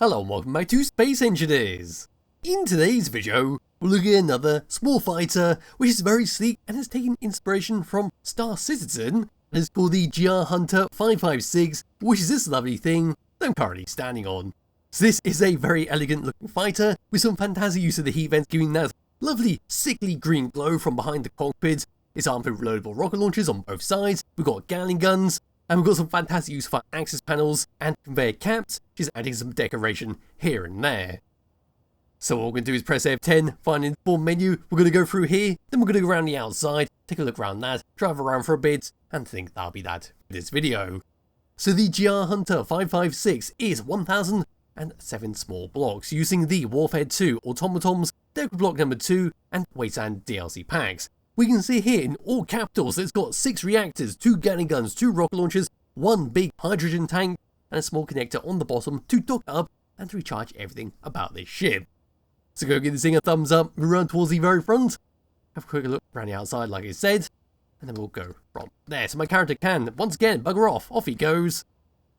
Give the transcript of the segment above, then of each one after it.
Hello and welcome back to Space Engineers. In today's video, we're looking at another small fighter which is very sleek and has taken inspiration from Star Citizen. It's called the GR Hunter 556, which is this lovely thing that I'm currently standing on. So this is a very elegant looking fighter with some fantastic use of the heat vents, giving that lovely sickly green glow from behind the cockpit. It's armed with reloadable rocket launchers on both sides, we've got gatling guns, and we've got some fantastic use of our access panels and conveyor caps, just adding some decoration here and there. So what we're going to do is press F10, find the inform menu, we're going to go through here, then we're going to go around the outside, take a look around that, drive around for a bit, and think that'll be that for this video. So the GR Hunter 556 is 1007 small blocks, using the Warfare 2 automatons, Deco Block number 2, and Wasteland DLC packs. We can see here in all capitals that it's got 6 reactors, 2 gatling guns, 2 rocket launchers, 1 big hydrogen tank, and a small connector on the bottom to dock up and to recharge everything about this ship. So go give this thing a thumbs up, move around towards the very front, have a quick look around the outside like I said, and then we'll go from there. So my character can, once again, bugger off he goes.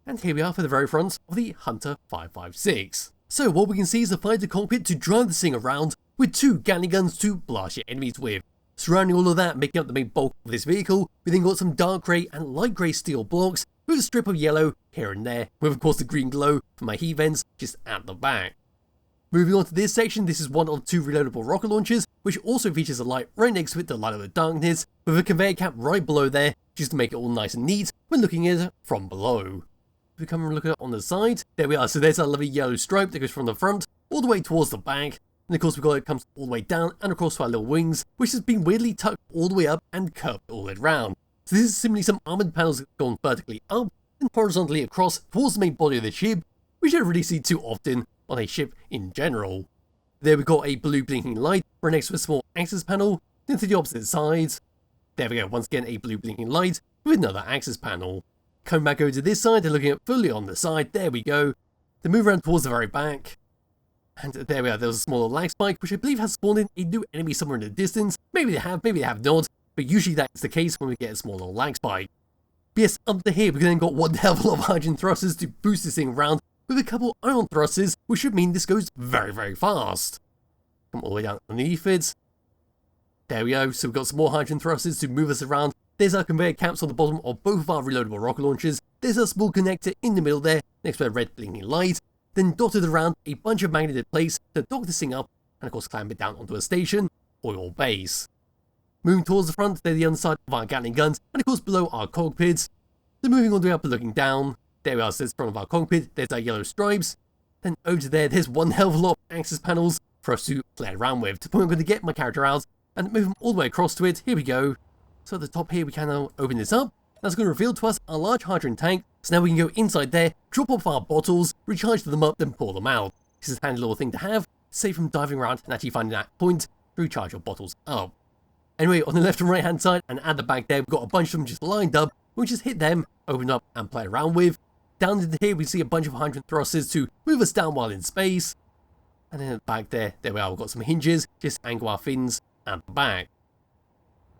And here we are for the very front of the Hunter 556. So what we can see is a fighter cockpit to drive this thing around with 2 gatling guns to blast your enemies with. Surrounding all of that, making up the main bulk of this vehicle, we then got some dark grey and light grey steel blocks with a strip of yellow here and there, with of course the green glow from my heat vents just at the back. Moving on to this section, this is one of 2 reloadable rocket launchers, which also features a light right next to it to light up the darkness, with a conveyor cap right below there, just to make it all nice and neat when looking at it from below. If we come and look at it on the side, there we are, so there's that lovely yellow stripe that goes from the front all the way towards the back. And of course we've got it comes all the way down and across to our little wings, which has been weirdly tucked all the way up and curved all the way around. So this is simply some armoured panels that have gone vertically up and horizontally across towards the main body of the ship, which you don't really see too often on a ship in general. There we've got a blue blinking light right next to a small access panel, then to the opposite side. There we go, once again a blue blinking light with another access panel. Coming back over to this side, they're looking at fully on the side, there we go. Then move around towards the very back. And there we are, there was a smaller lag spike, which I believe has spawned in a new enemy somewhere in the distance. Maybe they have not, but usually that's the case when we get a smaller lag spike. But yes, up to here, we've then got one hell of a lot of hydrogen thrusters to boost this thing around, with a couple ion thrusters, which should mean this goes very fast. Come all the way down underneath it. There we go, so we've got some more hydrogen thrusters to move us around. There's our conveyor caps on the bottom of both of our reloadable rocket launchers. There's a small connector in the middle there, next to a red blinking light. Then dotted around a bunch of magneted plates to dock this thing up and of course clamp it down onto a station or your base. Moving towards the front, they're the underside of our gatling guns and of course below our cockpits. Then moving all the way up and looking down, there we are, so there's the front of our cockpit, there's our yellow stripes. Then over to there's one hell of a lot of access panels for us to play around with. To the point I'm going to get my character out and move him all the way across to it. Here we go. So at the top here we can now open this up. That's going to reveal to us our large hydrogen tank. So now we can go inside there, drop off our bottles, recharge them up, then pour them out. This is a handy little thing to have, safe from diving around and actually finding that point to recharge your bottles up. Anyway, on the left and right hand side and at the back there, we've got a bunch of them just lined up. We'll just hit them, open up and play around with. Down into here we see a bunch of hydrogen thrusters to move us down while in space. And then at the back there we are, we've got some hinges, just angle our fins at the back.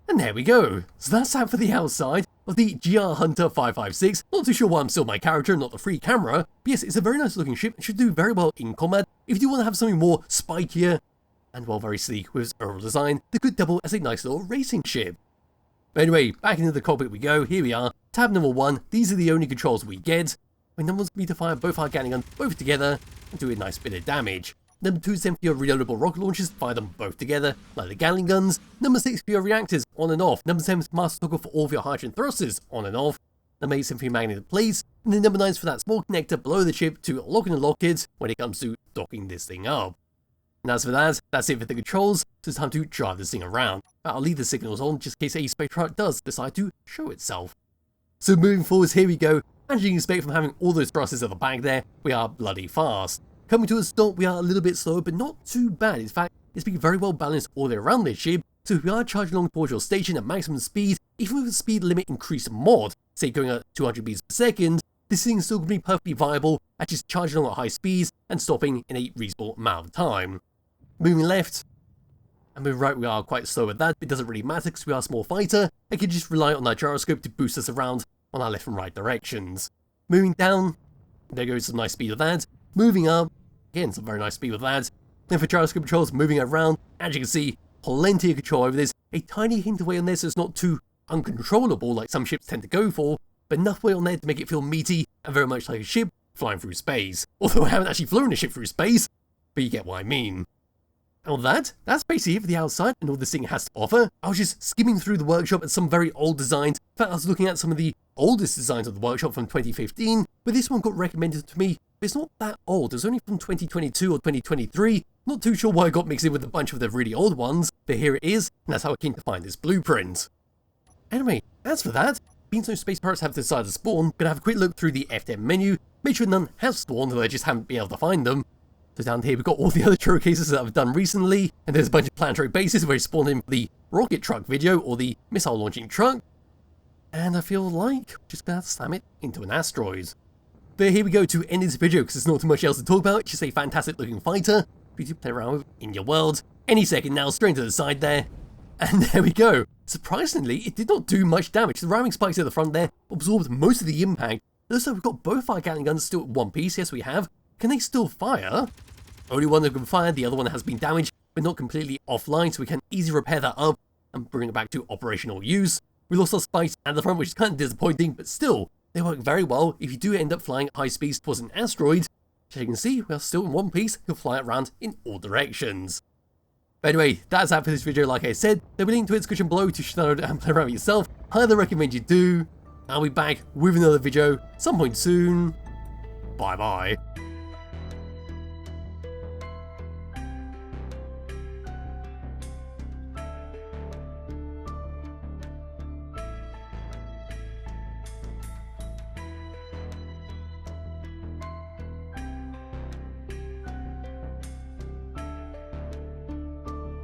And there we go. So that's that for the outside of the GR Hunter 556. Not too sure why I'm still my character and not the free camera. But yes, it's a very nice looking ship and should do very well in combat. If you do want to have something more spikier and well very sleek with its overall design, that could double as a nice little racing ship. But anyway, back into the cockpit we go. Here we are. Tab number 1. These are the only controls we get. Number 1's going to fire both our gatling guns both together and do a nice bit of damage. Number 2 is then for your reloadable rocket launchers, fire them both together, like the gatling guns. Number 6 for your reactors, on and off. Number 7 is master toggle for all of your hydrogen thrusters, on and off. Number 8 is for your magnetic plates. And then number 9 is for that small connector below the ship to lock and unlock it when it comes to docking this thing up. And as for that, that's it for the controls, so it's time to drive this thing around. I'll leave the signals on just in case a space truck does decide to show itself. So moving forwards, here we go. As you can expect from having all those thrusters at the back there, we are bloody fast. Coming to a stop, we are a little bit slower, but not too bad. In fact, it's been very well balanced all the way around this ship, so if we are charging along towards your station at maximum speed, even with a speed limit increased mod, say going at 200 beats per second, this thing is still going to be perfectly viable at just charging along at high speeds and stopping in a reasonable amount of time. Moving left and moving right, we are quite slow at that, but it doesn't really matter because we are a small fighter and can just rely on our gyroscope to boost us around on our left and right directions. Moving down, there goes some nice speed of that. moving up. Again, some very nice speed with that. Then for gyroscope controls, moving around, as you can see, plenty of control over this. A tiny hint of weight on this so it's not too uncontrollable like some ships tend to go for, but enough weight on there to make it feel meaty and very much like a ship flying through space. Although I haven't actually flown a ship through space, but you get what I mean. And that's basically it for the outside and all this thing has to offer. I was just skimming through the workshop at some very old designs. In fact, I was looking at some of the oldest designs of the workshop from 2015, but this one got recommended to me. But it's not that old, it's only from 2022 or 2023. Not too sure why I got mixed in with a bunch of the really old ones, but here it is, and that's how I came to find this blueprint. Anyway, as for that, being no space pirates have decided to spawn, gonna have a quick look through the FDM menu, make sure none have spawned, though I just haven't been able to find them. So down here we've got all the other showcases that I've done recently, and there's a bunch of planetary bases where I spawned in for the rocket truck video, or the missile launching truck. And I feel like I'm just gonna have to slam it into an asteroid. But here we go to end this video, because there's not too much else to talk about. It's just a fantastic looking fighter for you to play around with in your world. Any second now, straight to the side there. And there we go. Surprisingly, it did not do much damage. The ramming spikes at the front there absorbed most of the impact. It looks like we've got both our gatling guns still at one piece. Yes, we have. Can they still fire? Only one that can fire, the other one has been damaged, but not completely offline, so we can easily repair that up and bring it back to operational use. We lost our spikes at the front, which is kind of disappointing, but still, they work very well if you do end up flying at high speeds towards an asteroid. As you can see, we are still in one piece, you'll fly it around in all directions. But anyway, that's that for this video. Like I said, there'll be a link to it in the description below to download and play around with yourself. Highly recommend you do. I'll be back with another video some point soon. Bye bye.